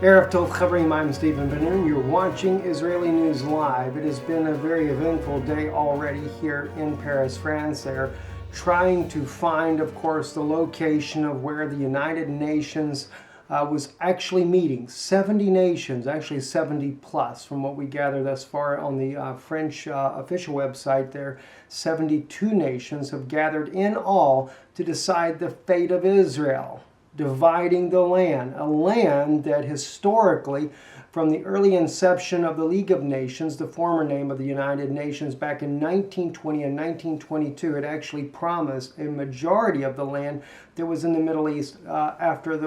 Erev Tov Chavrim, I'm Stephen Ben-Nun. You're watching Israeli News Live. It has been a very eventful day already here in Paris, France. They're trying to find, of course, the location of where the United Nations was actually meeting. 70 nations, actually 70 plus, from what we gather thus far on the French official website there. 72 nations have gathered in all to decide the fate of Israel, dividing the land, a land that historically, from the early inception of the League of Nations, the former name of the United Nations, back in 1920 and 1922, it actually promised a majority of the land that was in the Middle East after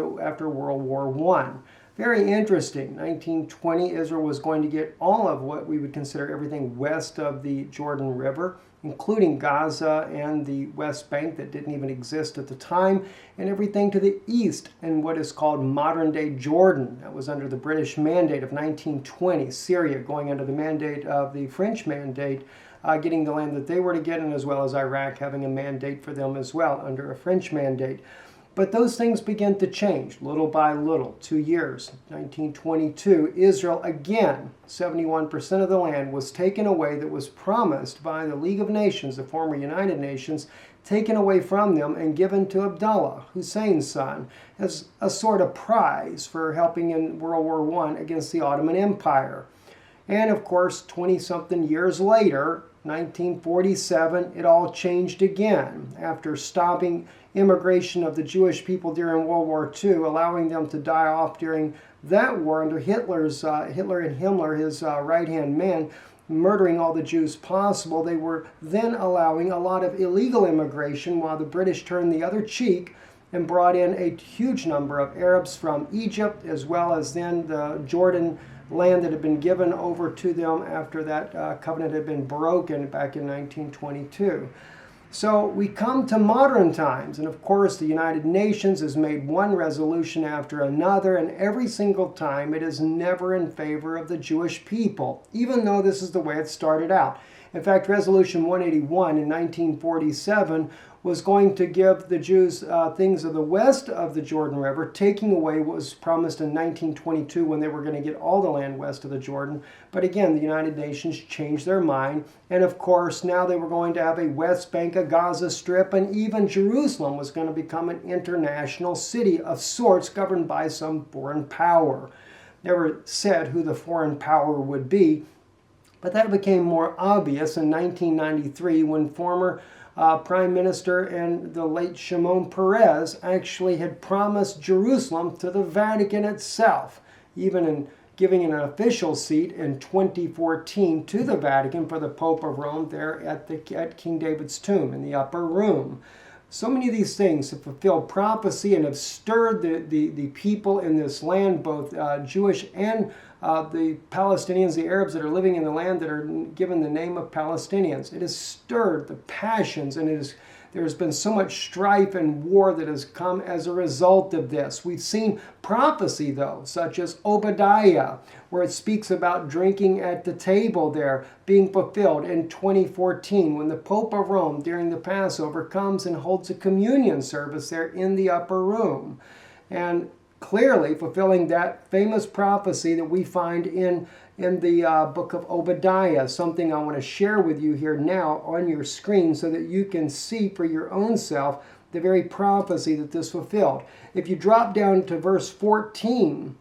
World War I. Very interesting. 1920, Israel was going to get all of what we would consider everything west of the Jordan River, including Gaza and the West Bank that didn't even exist at the time, and everything to the east in what is called modern-day Jordan. That was under the British Mandate of 1920. Syria going under the mandate of the French Mandate, getting the land that they were to get, and as well as Iraq having a mandate for them as well under a French mandate. But those things began to change little by little. 2 years, 1922, Israel again, 71% of the land was taken away that was promised by the League of Nations, the former United Nations, taken away from them and given to Abdullah, Hussein's son, as a sort of prize for helping in World War I against the Ottoman Empire. And of course, 20-something years later, 1947, it all changed again after stopping immigration of the Jewish people during World War II, allowing them to die off during that war under Hitler and Himmler, his right-hand man, murdering all the Jews possible. They were then allowing a lot of illegal immigration while the British turned the other cheek and brought in a huge number of Arabs from Egypt, as well as then the Jordan land that had been given over to them after that covenant had been broken back in 1922. So we come to modern times, and of course the United Nations has made one resolution after another, and every single time it is never in favor of the Jewish people, even though this is the way it started out. In fact, Resolution 181 in 1947 was going to give the Jews things of the west of the Jordan River, taking away what was promised in 1922 when they were going to get all the land west of the Jordan. But again, the United Nations changed their mind. And of course, now they were going to have a West Bank, a Gaza Strip, and even Jerusalem was going to become an international city of sorts governed by some foreign power. Never said who the foreign power would be, but that became more obvious in 1993 when former Prime Minister and the late Shimon Peres actually had promised Jerusalem to the Vatican itself, even in giving an official seat in 2014 to the Vatican for the Pope of Rome there at King David's tomb in the upper room. So many of these things have fulfilled prophecy and have stirred the people in this land, both Jewish and the Palestinians, the Arabs that are living in the land that are given the name of Palestinians. It has stirred the passions, and there has been so much strife and war that has come as a result of this. We've seen prophecy, though, such as Obadiah, where it speaks about drinking at the table there being fulfilled in 2014 when the Pope of Rome during the Passover comes and holds a communion service there in the upper room. And clearly fulfilling that famous prophecy that we find in the book of Obadiah, something I want to share with you here now on your screen so that you can see for your own self the very prophecy that this fulfilled. If you drop down to verse 14,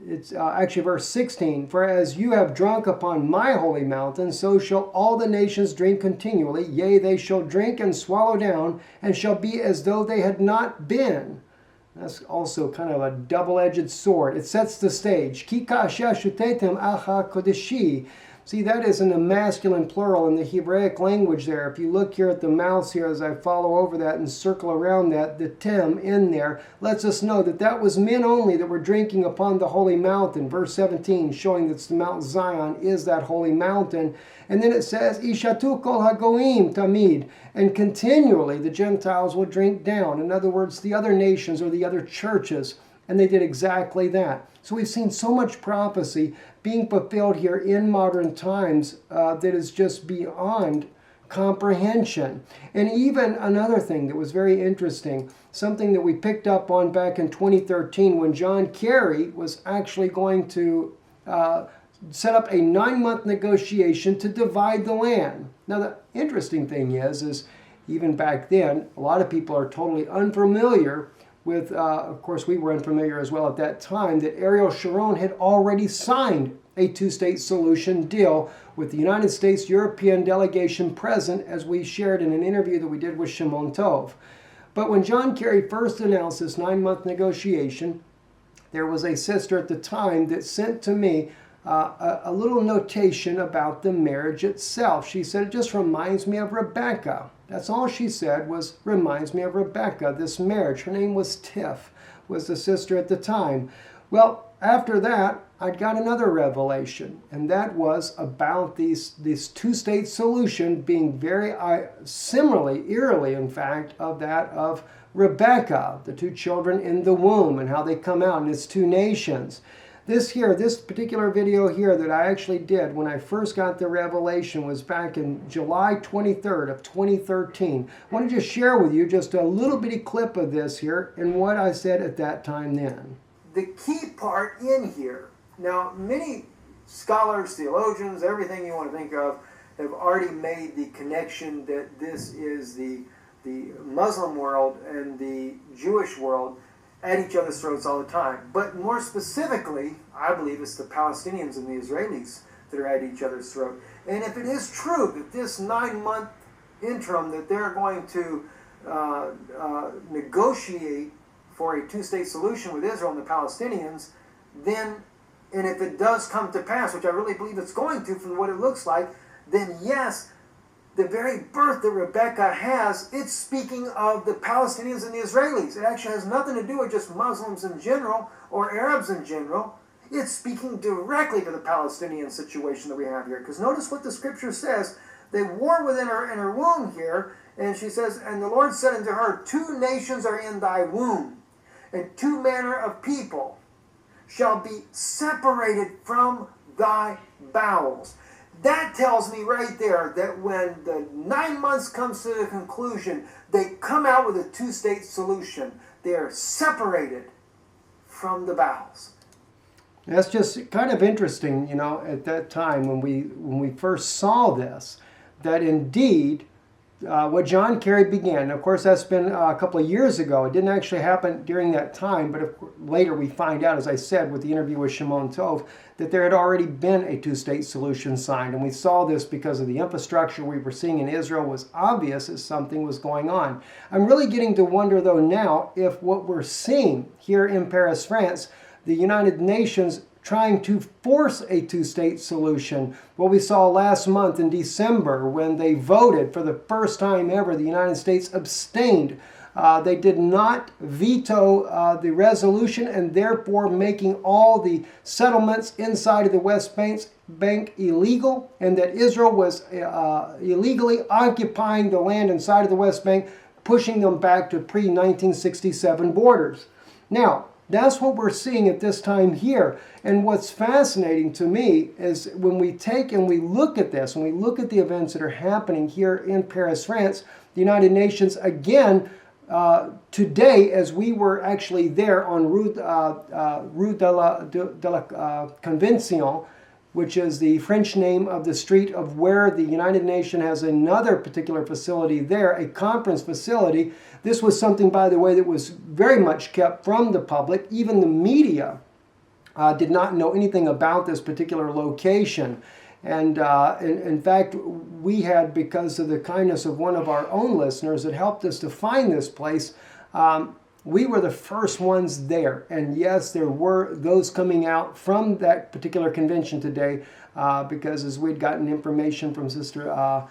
it's actually verse 16, "For as you have drunk upon my holy mountain, so shall all the nations drink continually. Yea, they shall drink and swallow down, and shall be as though they had not been." That's also kind of a double-edged sword. It sets the stage. Ki kasha shutetem acha kodeshi. See, that is in the masculine plural in the Hebraic language there. If you look here at the mouse here as I follow over that and circle around that, the tem in there lets us know that that was men only that were drinking upon the holy mountain. Verse 17 showing that the Mount Zion is that holy mountain. And then it says, Ishatu kol hagoim tamid. And continually the Gentiles will drink down. In other words, the other nations or the other churches. And they did exactly that. So we've seen so much prophecy being fulfilled here in modern times that is just beyond comprehension. And even another thing that was very interesting, something that we picked up on back in 2013 when John Kerry was actually going to set up a 9-month negotiation to divide the land. Now the interesting thing is even back then, a lot of people are totally unfamiliar with, of course we were unfamiliar as well at that time, that Ariel Sharon had already signed a two-state solution deal with the United States European delegation present, as we shared in an interview that we did with Shimon Tov. But when John Kerry first announced this 9-month negotiation, there was a sister at the time that sent to me a little notation about the marriage itself. She said, it just reminds me of Rebecca. That's all she said, was reminds me of Rebecca, this marriage. Her name was Tiff, was the sister at the time. Well, after that, I got another revelation, and that was about this two-state solution being very similarly, eerily in fact, of that of Rebecca, the two children in the womb, and how they come out, and it's two nations. This particular video here that I actually did when I first got the revelation was back in July 23rd of 2013. I want to just share with you just a little bitty clip of this here and what I said at that time then. The key part in here, now many scholars, theologians, everything you want to think of, have already made the connection that this is the Muslim world and the Jewish world at each other's throats all the time. But more specifically, I believe it's the Palestinians and the Israelis that are at each other's throat. And if it is true that this 9-month interim that they're going to negotiate for a two-state solution with Israel and the Palestinians, then, and if it does come to pass, which I really believe it's going to from what it looks like, then yes, the very birth that Rebecca has, it's speaking of the Palestinians and the Israelis. It actually has nothing to do with just Muslims in general or Arabs in general. It's speaking directly to the Palestinian situation that we have here. Because notice what the scripture says. They war within her in her womb here, and she says, and the Lord said unto her, 2 nations are in thy womb, and 2 manner of people shall be separated from thy bowels. That tells me right there that when the 9 months comes to the conclusion, they come out with a two-state solution. They are separated from the bowels. That's just kind of interesting, you know, at that time when we first saw this, that indeed what John Kerry began. Of course, that's been a couple of years ago. It didn't actually happen during that time, but later we find out, as I said, with the interview with Shimon Tov, that there had already been a two-state solution signed. And we saw this because of the infrastructure we were seeing in Israel was obvious as something was going on. I'm really getting to wonder, though, now if what we're seeing here in Paris, France, the United Nations trying to force a two-state solution. What we saw last month in December when they voted for the first time ever, the United States abstained. They did not veto the resolution and therefore making all the settlements inside of the West Bank illegal, and that Israel was illegally occupying the land inside of the West Bank, pushing them back to pre-1967 borders. Now, that's what we're seeing at this time here. And what's fascinating to me is when we take and we look at this, when we look at the events that are happening here in Paris, France, the United Nations, again, today, as we were actually there on Rue de la Convention, which is the French name of the street of where the United Nations has another particular facility there, a conference facility. This was something, by the way, that was very much kept from the public. Even the media did not know anything about this particular location. And in fact, we had, because of the kindness of one of our own listeners that helped us to find this place, we were the first ones there. And yes, there were those coming out from that particular convention today because as we'd gotten information from Sister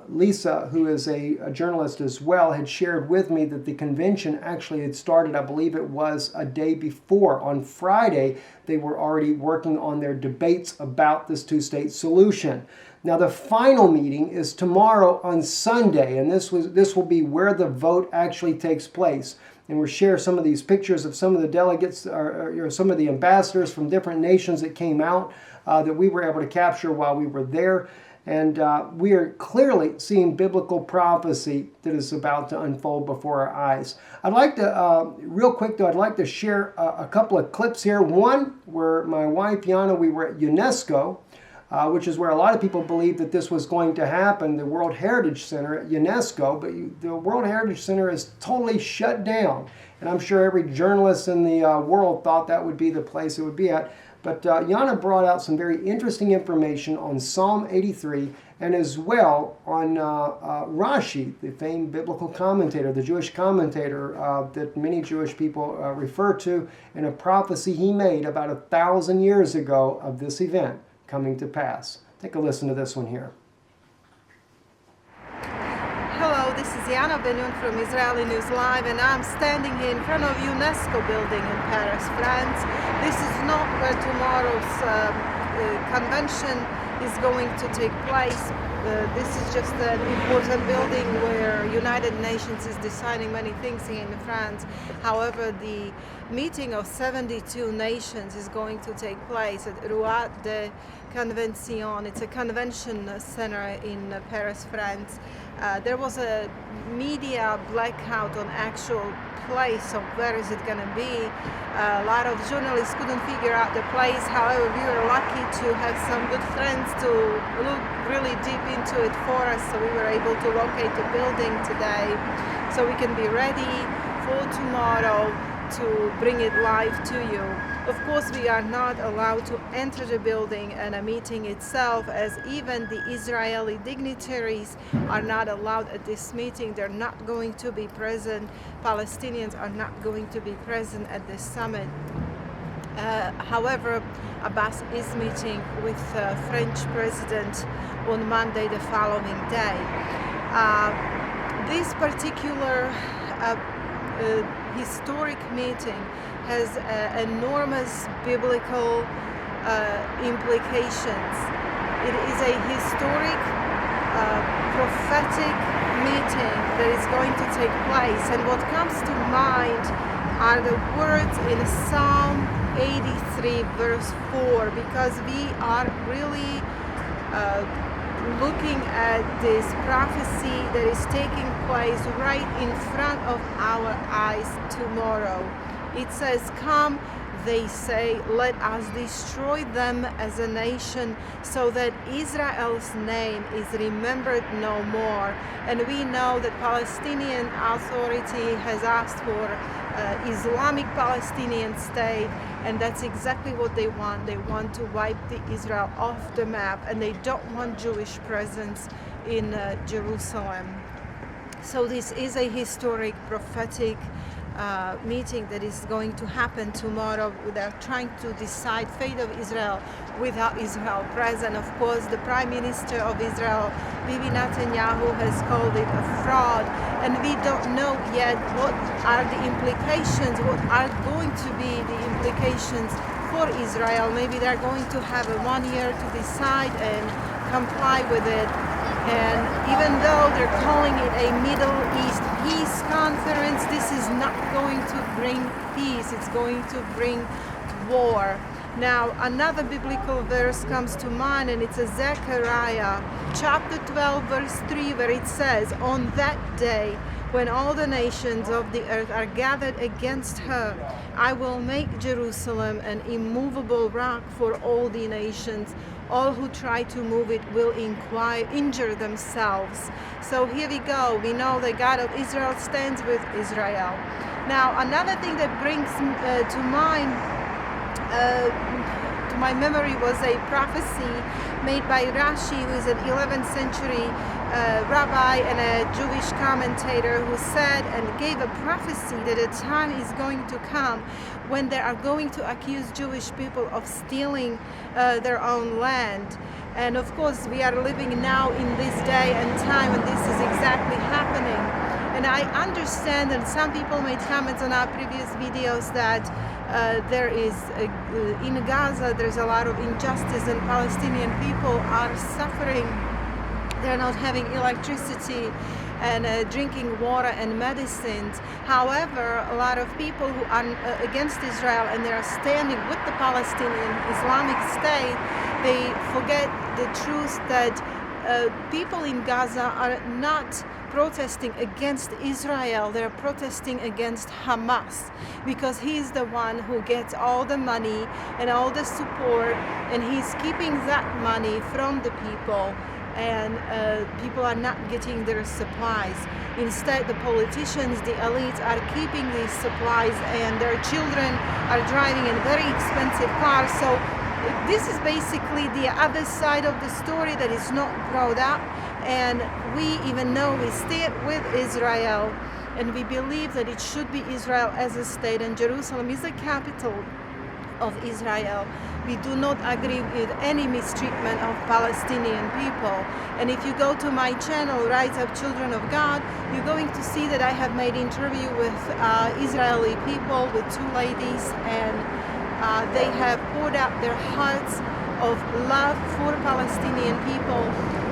Lisa, who is a journalist as well, had shared with me that the convention actually had started, I believe it was a day before. On Friday, they were already working on their debates about this two-state solution. Now, the final meeting is tomorrow on Sunday, and this will be where the vote actually takes place. And we'll share some of these pictures of some of the delegates, or some of the ambassadors from different nations that came out that we were able to capture while we were there. And we are clearly seeing biblical prophecy that is about to unfold before our eyes. I'd like to, real quick though, I'd like to share a couple of clips here. One where my wife Yana, we were at UNESCO, which is where a lot of people believe that this was going to happen, the World Heritage Center at UNESCO, but the World Heritage Center is totally shut down. And I'm sure every journalist in the world thought that would be the place it would be at. But Yana brought out some very interesting information on Psalm 83 and as well on Rashi, the famed biblical commentator, the Jewish commentator that many Jewish people refer to, in a prophecy he made about 1,000 years ago of this event coming to pass. Take a listen to this one here. Hello, this is Yana Benoun from Israeli News Live, and I'm standing here in front of UNESCO building in Paris, France. This is not where tomorrow's convention is going to take place. This is just an important building where United Nations is deciding many things here in France. However, the meeting of 72 nations is going to take place at Roi de Convention. It's a convention center in Paris, France. There was a media blackout on actual place of where is it going to be. A lot of journalists couldn't figure out the place. However, we were lucky to have some good friends to look really deep into it for us, so we were able to locate the building today so we can be ready for tomorrow to bring it live to you. Of course, we are not allowed to enter the building and a meeting itself, as even the Israeli dignitaries are not allowed at this meeting. They're not going to be present. Palestinians are not going to be present at this summit. However, Abbas is meeting with French president on Monday the following day. This particular historic meeting has enormous biblical implications. It is a historic, prophetic meeting that is going to take place, and what comes to mind are the words in Psalm 83 verse 4, because we are really looking at this prophecy that is taking place right in front of our eyes tomorrow. It says, "Come," they say, "let us destroy them as a nation, so that Israel's name is remembered no more." And we know that Palestinian Authority has asked for Islamic Palestinian state, and that's exactly what they want. They want to wipe the Israel off the map, and they don't want Jewish presence in Jerusalem. So this is a historic, prophetic meeting that is going to happen tomorrow. They're trying to decide fate of Israel without Israel present. Of course, the Prime Minister of Israel, Bibi Netanyahu, has called it a fraud, and we don't know yet what are the implications, what are going to be the implications for Israel. Maybe they're going to have a 1 year to decide and comply with it. And even though they're calling it a Middle East peace conference, this is not going to bring peace. It's going to bring war. Now, another biblical verse comes to mind, and it's a Zechariah chapter 12 verse 3, where it says, "On that day, when all the nations of the earth are gathered against her, I will make Jerusalem an immovable rock for all the nations. All who try to move it will injure themselves." So here we go. We know the God of Israel stands with Israel. Now, another thing that brings to mind, to my memory, was a prophecy made by Rashi, who is an 11th century rabbi and a Jewish commentator, who said and gave a prophecy that a time is going to come when they are going to accuse Jewish people of stealing their own land. And of course, we are living now in this day and time, and this is exactly happening. And I understand, and some people made comments on our previous videos, that there is, in Gaza, there's a lot of injustice, and Palestinian people are suffering. They're not having electricity and drinking water and medicines. However, a lot of people who are against Israel and they are standing with the Palestinian Islamic State, they forget the truth that people in Gaza are not protesting against Israel, they're protesting against Hamas, because he's the one who gets all the money and all the support, and he's keeping that money from the people, and people are not getting their supplies. Instead, the politicians, the elites, are keeping these supplies, and their children are driving in very expensive cars. So this is basically the other side of the story that is not brought up. And we, even though we stand with Israel and we believe that it should be Israel as a state, and Jerusalem is the capital of Israel, we do not agree with any mistreatment of Palestinian people. And if you go to my channel, Rise Up Children of God, you're going to see that I have made interview with Israeli people, with two ladies, and they have poured out their hearts of love for Palestinian people.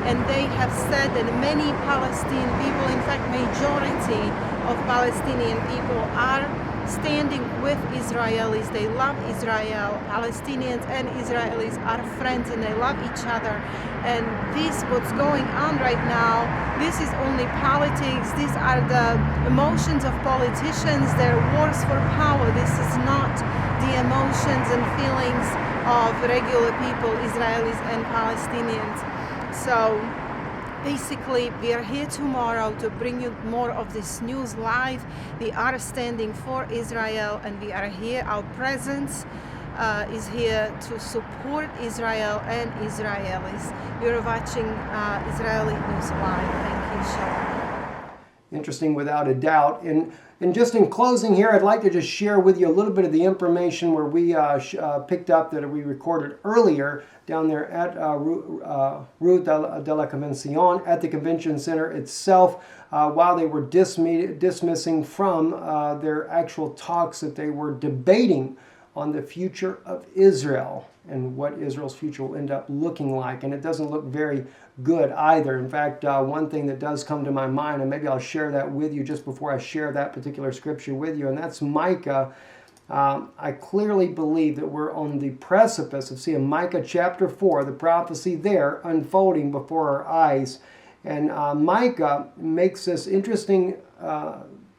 And they have said that many Palestinian people, in fact majority of Palestinian people, are standing with Israelis. They love Israel. Palestinians and Israelis are friends, and they love each other. And this, what's going on right now, this is only politics. These are the emotions of politicians, their wars for power. This is not the emotions and feelings of regular people, Israelis and Palestinians. So basically, we are here tomorrow to bring you more of this news live. We are standing for Israel, and we are here. Our presence is here to support Israel and Israelis. You're watching Israeli News Live. Thank you, Shalom. Interesting, without a doubt. And just in closing here, I'd like to just share with you a little bit of the information where we picked up that we recorded earlier down there at Rue de la Convention, at the convention center itself, while they were dismissing from their actual talks that they were debating on the future of Israel and what Israel's future will end up looking like. And it doesn't look very good either. In fact, one thing that does come to my mind, and maybe I'll share that with you just before I share that particular scripture with you, and that's Micah. I clearly believe that we're on the precipice of seeing Micah chapter 4, the prophecy there unfolding before our eyes. And Micah makes this interesting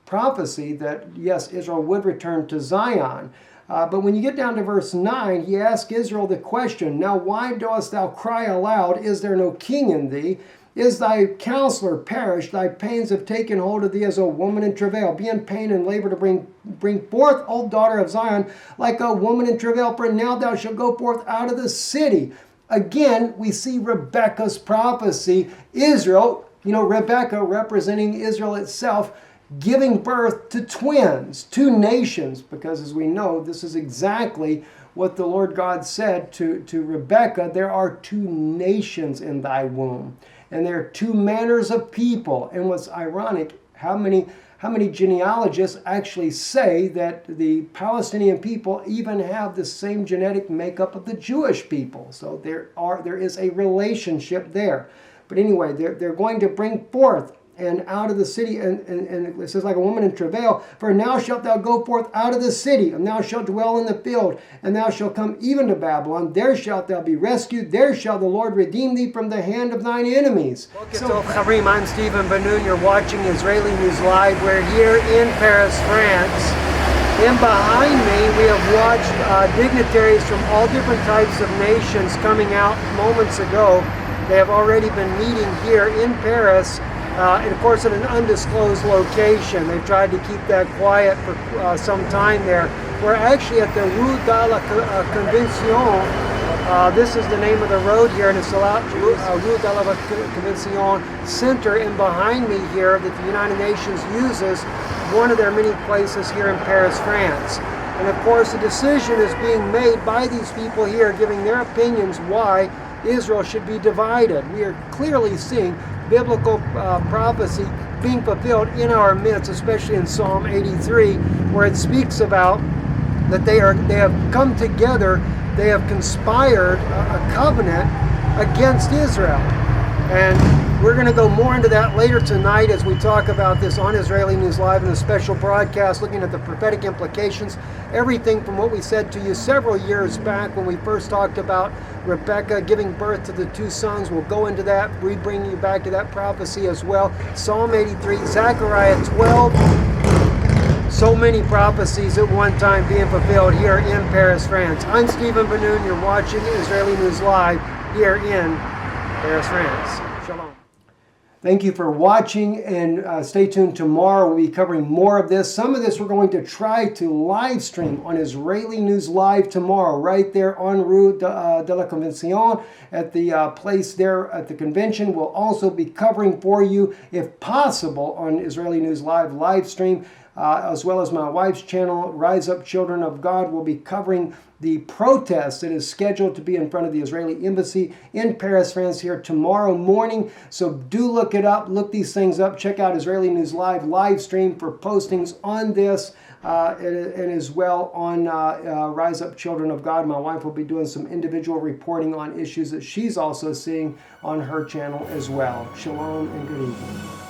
prophecy that, yes, Israel would return to Zion. But when you get down to verse 9, he asks Israel the question, "Now why dost thou cry aloud? Is there no king in thee? Is thy counselor perished? Thy pains have taken hold of thee as a woman in travail. Be in pain and labor to bring forth, O daughter of Zion, like a woman in travail. For now thou shalt go forth out of the city." Again, we see Rebekah's prophecy. Israel, Rebekah representing Israel itself, giving birth to twins, two nations, because as we know, this is exactly what the Lord God said to Rebekah. There are two nations in thy womb, and there are two manners of people. And what's ironic, how many genealogists actually say that the Palestinian people even have the same genetic makeup of the Jewish people. So there is a relationship there. But anyway, they're going to bring forth and out of the city, and it says like a woman in travail, for now shalt thou go forth out of the city, and thou shalt dwell in the field, and thou shalt come even to Babylon. There shalt thou be rescued. There shall the Lord redeem thee from the hand of thine enemies. So, I'm Stephen Ben-Nun. You're watching Israeli News Live. We're here in Paris, France. And behind me, we have watched dignitaries from all different types of nations coming out moments ago. They have already been meeting here in Paris. And of course, in an undisclosed location. They've tried to keep that quiet for some time there. We're actually at the Rue de la Convention. This is the name of the road here, and it's the Rue de la Convention Center. And behind me here, that the United Nations uses, one of their many places here in Paris, France. And of course, the decision is being made by these people here, giving their opinions why Israel should be divided. We are clearly seeing biblical prophecy being fulfilled in our midst, especially in Psalm 83, where it speaks about that they have come together, they have conspired a covenant against Israel. And we're going to go more into that later tonight as we talk about this on Israeli News Live in a special broadcast looking at the prophetic implications. Everything from what we said to you several years back when we first talked about Rebecca giving birth to the two sons. We'll go into that. We bring you back to that prophecy as well. Psalm 83, Zechariah 12. So many prophecies at one time being fulfilled here in Paris, France. I'm Stephen Benoon. You're watching Israeli News Live here in Paris, France. Shalom. Thank you for watching, and stay tuned. Tomorrow we'll be covering more of this. Some of this we're going to try to live stream on Israeli News Live tomorrow, right there on Rue de la Convention at the place there at the convention. We'll also be covering for you, if possible, on Israeli News live stream, as well as my wife's channel, Rise Up Children of God. Will be covering the protest that is scheduled to be in front of the Israeli embassy in Paris, France here tomorrow morning. So do look it up, look these things up, check out Israeli News live stream for postings on this and as well on Rise Up Children of God. My wife will be doing some individual reporting on issues that she's also seeing on her channel as well. Shalom and good evening.